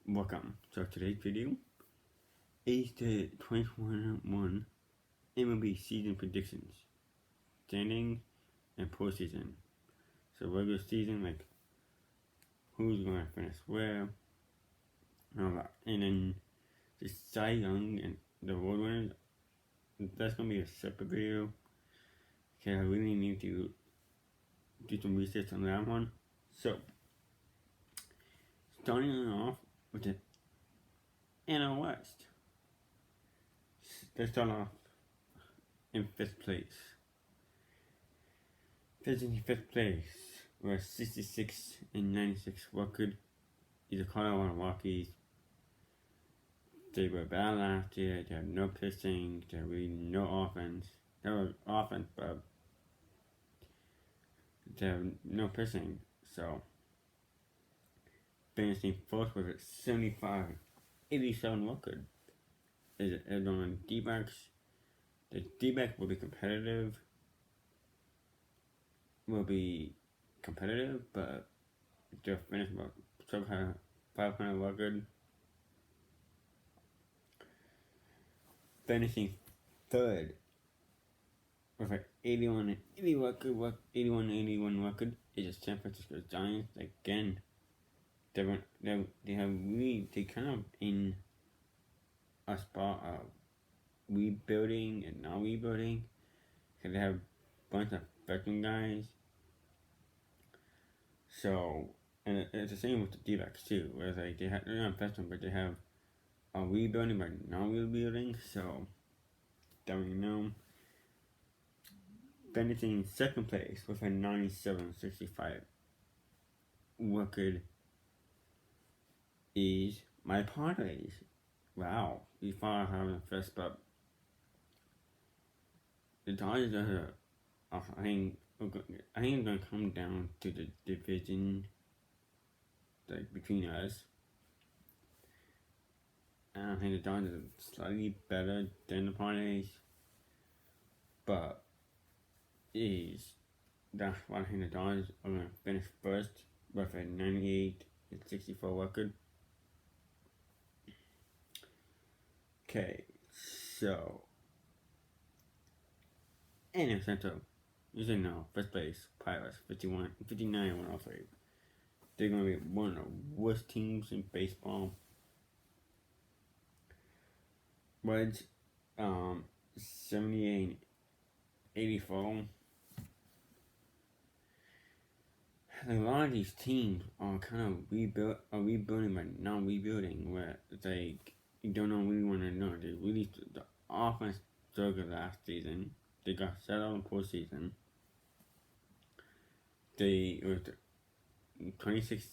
Welcome. So today's video is the 2021 MLB season predictions, standings, and postseason. So regular season, like who's going to finish where, and all that. And then the Cy Young and the award winners, that's going to be a separate video. Okay, I really need to do some research on that one. So, starting off with the NL West. Let's start off in 5th place. Finishing in 5th place with 66 and 96 record is the Colorado Rockies. They were bad last year. They had no pitching. They had really no offense. They were offense, but they have no pitching. So, finishing 4th with a 75-87 record is on D-backs. The D-back will be competitive. But they'll finish about some kind of 500 record. Finishing 3rd with an 81 record is the San Francisco Giants. Again, they kind of in a spot of rebuilding and not rebuilding, because they have a bunch of veteran guys. So, and it's the same with the D-backs too, where it's like they're not veteran, but they have a rebuilding but not rebuilding. So, don't really know. Finishing in 2nd place with a 97-65 record is my Padres. Wow, we far having a first, but the Dodgers are, I think it's gonna come down to the division, like between us. And I think the Dodgers are slightly better than the Padres, but that's why I think the Dodgers are gonna finish first with a 98-64 record. Okay, so NL Central, you should know, 1st place, Pirates, 59-103. They're going to be one of the worst teams in baseball. Reds, 78-84. A lot of these teams are kind of rebuilding but not rebuilding, where it's like you don't know really want to know. They really, the offense struggled last season. They got set out in postseason. They were 26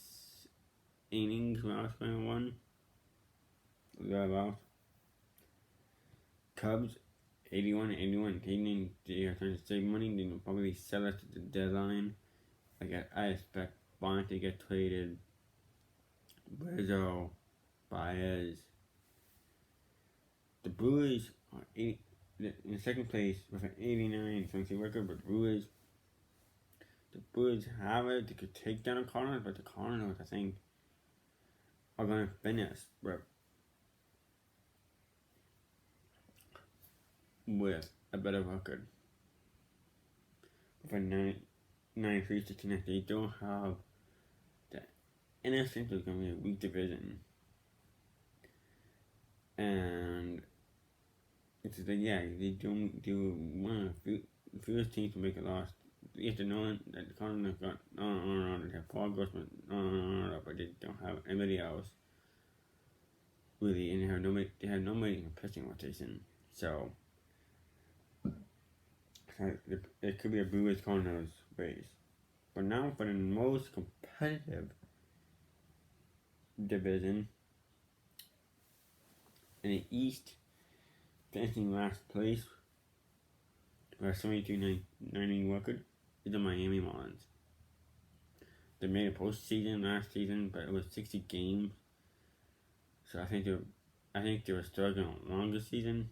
innings when I was playing one. Thereabouts. Cubs, 81-81. They are trying to save money. They will probably sell it to the deadline. I expect Bond to get traded. Rizzo, Baez. The Brewers are in 2nd place with an 89-20 record, but the Brewers have it. They could take down the Cardinals, but the Cardinals, I think, are going to finish with a better record. With a 93-69, they don't have that. NL Central is going to be a weak division. And it's like, they do one of the fewest teams to make a loss. You have to know that the Cardinals got they have Paul Grossman, but they don't have anybody else really, and they have nobody in pitching rotation. So it could be a Brewers Cardinals race. But now for the most competitive division in the East, finishing last place with a 72-90 record is the Miami Marlins. They made a postseason last season, but it was 60 games. So I think they were struggling a longer season.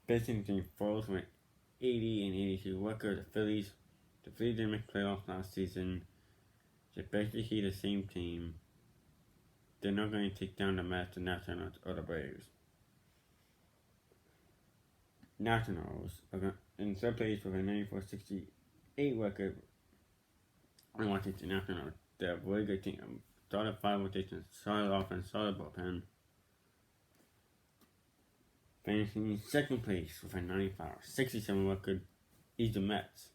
Finishing in 4th with 80-82 record. The Phillies didn't make playoffs last season. They're basically the same team. They're not going to take down the Mets, the Nationals, or the Braves. Nationals are in third place with a 94-68 record. I want to take the Nationals. They're a very good team. Solid 5 rotations, solid offense, solid bullpen. Finishing in second place with a 95-67 record is the Mets.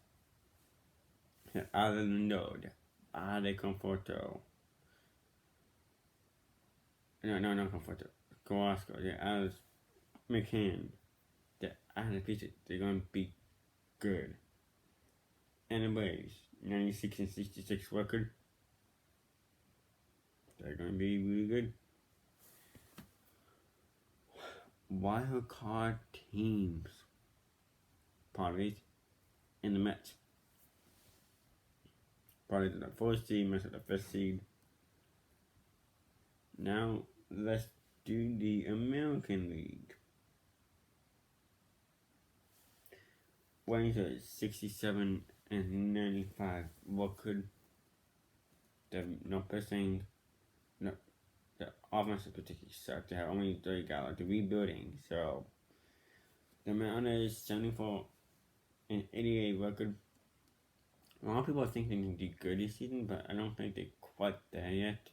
Out of the node, de Conforto. No, not Conforto. Carrasco, Alex McCann. They're out of the pieces. They're going to be good. And the Braves, 96-66 record. They're going to be really good. Wild card teams. Padres and the Mets. Padres are the 4th seed, Mets are the 5th seed. Now, let's do the American League. Rangers 67-95 record. They're not pitching. No, the offense particularly sucked. They have only 3 guys. They're rebuilding. So the Mariners 74-88 record. A lot of people think they can do good this season, but I don't think they're quite there yet.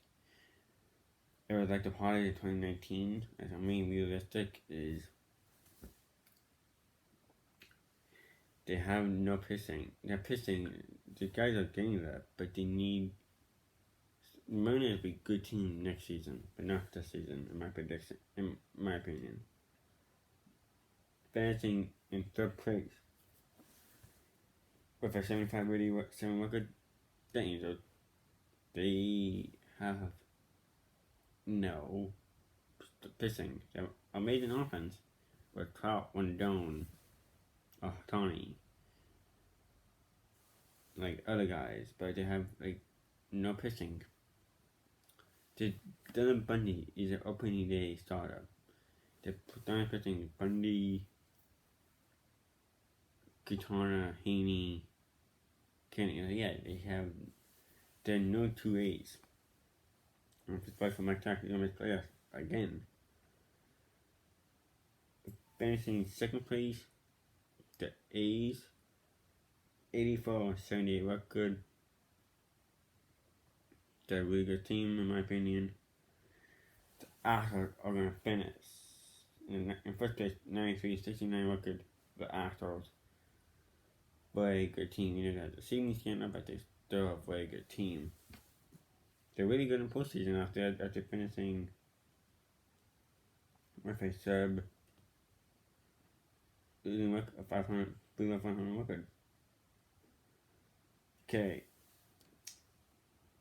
It was like the Padres in 2019. As I mean, realistic is they have no pitching. They're pitching. The guys are getting there, but they need. Mariners will be a good team next season, but not this season, in my prediction. In my opinion, finishing in 3rd place with a 75-87 record. The Angels, they have no pitching. They have amazing offense with Trout, Rendon, Tony, like other guys, but they have like no pitching. Dylan Bundy is an opening day starter. They're done pitching Bundy, Katana, Haney, Kenny. They have. There are no 2 A's. I'm surprised for Mike Tackett to make playoffs again. Finishing in 2nd place, the A's, 84-78 record. They're a really good team, in my opinion. The Astros are going to finish in 1st place, 93-69 record. The Astros, very good team. You know that the season's getting up, but they're still a very good team. They're really good in postseason after finishing with a sub losing a 500 record. Okay.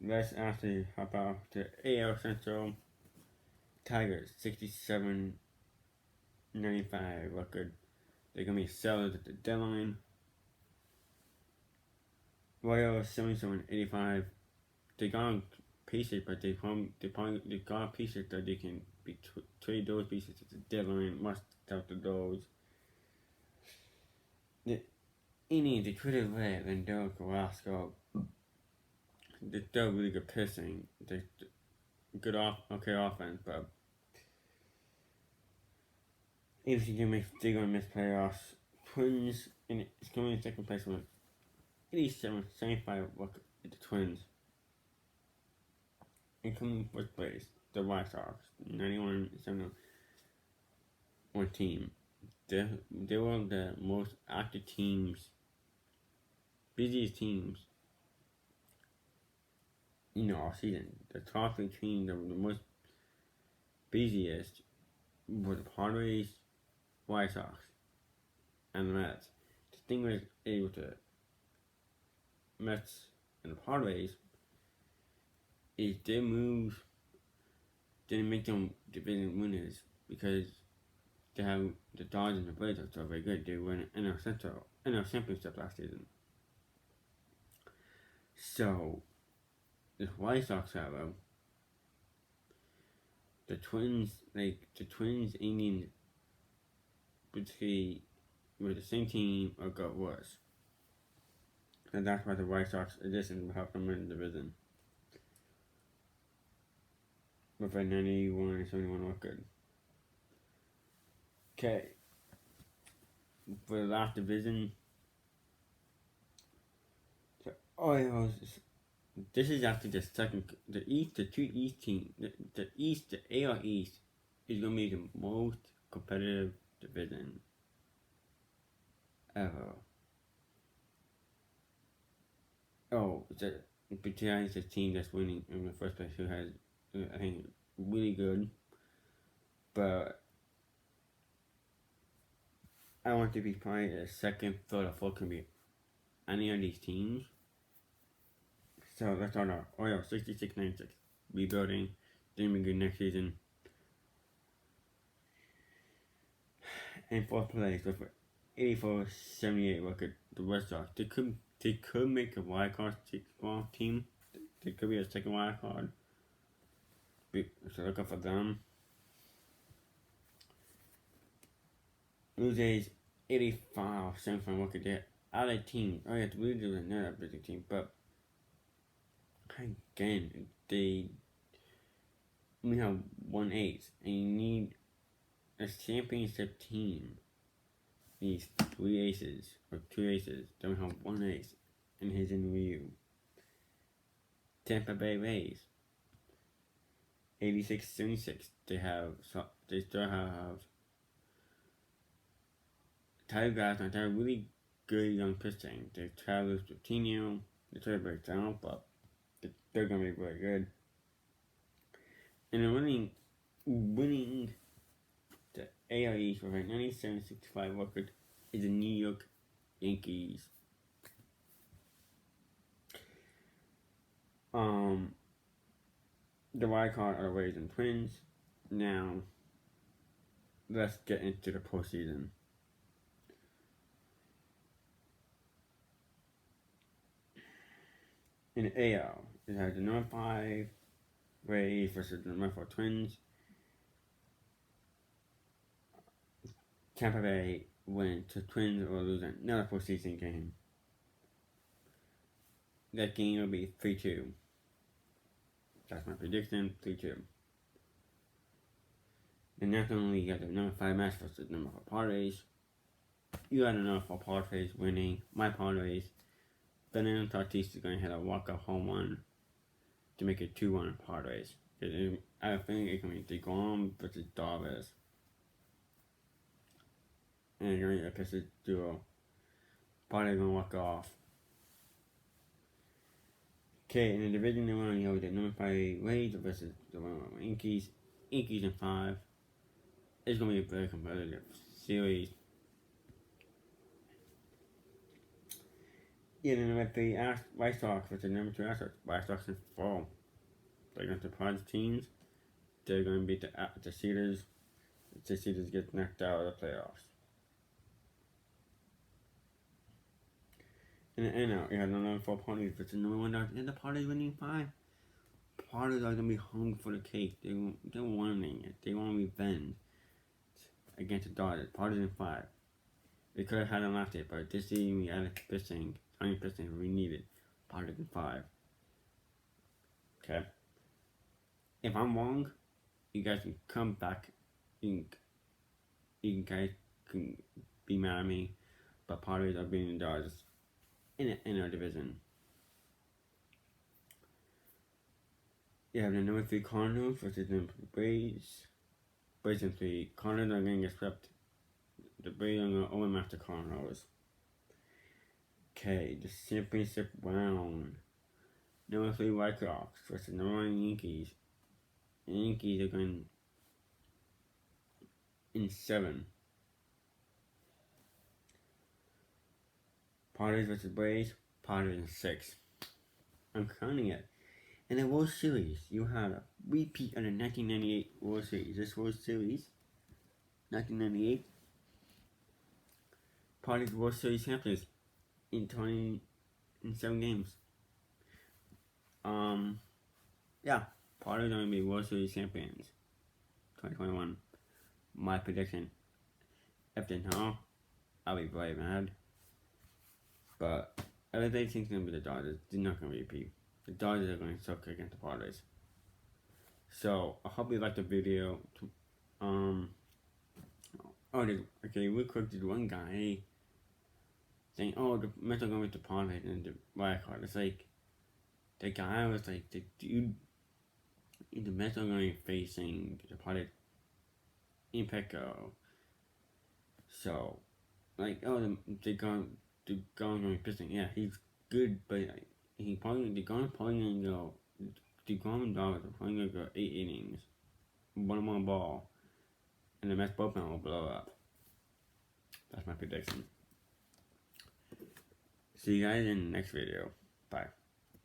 Let's actually hop out to AL Central. Tigers 67-95 record. They're gonna be sellers at the deadline. Royals 77-85. They got pieces, but they got pieces that they can trade those pieces at the deadline. Must out the doors. The Indians, they traded away Lindell, Carrasco. They're still really good pitching. They good okay offense, but if they're gonna miss playoffs. Twins, and it's going in 2nd place with 87-75 look at the Twins. And coming in 1st place, the White Sox, 91-71 team. They were the most active teams, busiest teams, all season. The top 3 teams that were the most busiest were the Padres, White Sox, and the Mets. The thing was able to Mets and the Padres is their moves didn't make them division winners because they have the Dodgers and the Braves are so very good. They won an NL championship last season. So the White Sox have the Twins, Indians, basically were the same team or got worse. And that's why the White Sox addition helped them win the division. with a 91-71 record. Okay, for the last division, the Orioles. This is actually the second. The East, the two East teams. The East, the AL East, is going to be the most competitive division ever. Oh, the Giants, the team that's winning in the first place, who has, I think, really good. But I want to be probably the second, third, or fourth can be any of these teams. So let's start off. Orioles 66-96, rebuilding, doing good next season. In fourth place with an 84-78 record, the Red Sox. They could make a wild card team. They could be a second wild card. So look out for them. Blue Jays 85-75 record. They're out of team. Oh yeah, the Blue Jays are not a big team, but again, they only have 1 ace, and you need a championship team. These 3 aces, or 2 aces, they only have 1 ace, and he's in Ryu. Tampa Bay Rays 86-76. They still have Tyler Glasnow. They're really good young pitching. They try to lose to Tino. They try to break down, but they're gonna be very good. And they're winning the AL East with a 97-65 record is the New York Yankees. The wild card are the Rays and Twins. Now, let's get into the postseason. In the AL, it has the number 5 Rays versus the number 4 Twins. Tampa Bay wins to Twins or lose another postseason game. That game will be 3-2. That's my prediction, 3-2. The National League has the number 5 match versus the number 4 Padres. You got the number 4 Padres winning. My Padres. Fernando Tatis is going to hit a walk-off home run to make it 2-1 Padres. I think it's going to be DeGrom versus Dodgers. And it's going to be a pitcher duo. Padres going to walk off. Okay, in the division round, you have the number 5 Rays versus the Yankees. Yankees in 5. It's going to be a very competitive series. Yeah, the number 3 White Sox versus the number 2 Astros. White Sox in 4. They're going to surprise teams. They're going to beat the Cedars. The Cedars get knocked out of the playoffs. In the NL, you have the number 4 Padres versus the number 1 Dodgers. And the Padres winning 5. Padres are going to be hungry for the cake. They're wanting it. They want revenge against the Dodgers. Padres in 5. They could have had them last year, but this season we added pitching. We needed. Padres in 5. Okay. If I'm wrong, you guys can come back. You guys can be mad at me, but Padres are beating the Dodgers in our division. You have the number 3 Cardinals versus the number 3 Braves. Braves in 3. Cardinals are going to get swept. The Braves are going to overmatch the Cardinals. Okay, the championship round. Number 3 White Sox versus number 1 Yankees. The Yankees are going in 7. Padres versus Braves. Padres in 6. I'm counting it. In the World Series, you had a repeat of the 1998 World Series. This World Series, 1998, Padres World Series champions in 7 games. Yeah, Padres are going to be World Series champions 2021. My prediction. If they don't, I'll be very mad. But everything think it's going to be the Dodgers. They're not going to repeat. The Dodgers are going to suck against the Padres. So I hope you liked the video. Um. Okay. Real quick, there's one guy saying, "Oh, the Mets are going to deposit in the wild card." It's like the guy was like, "The dude, the Mets are going to be facing the deposit in Petco." So, like, oh, they're going to be pissing. Yeah, he's good, but he probably probably gonna go. The Golden Dogs are probably gonna go 8 innings, one ball, and the Mets bullpen will blow up. That's my prediction. See you guys in the next video. Bye.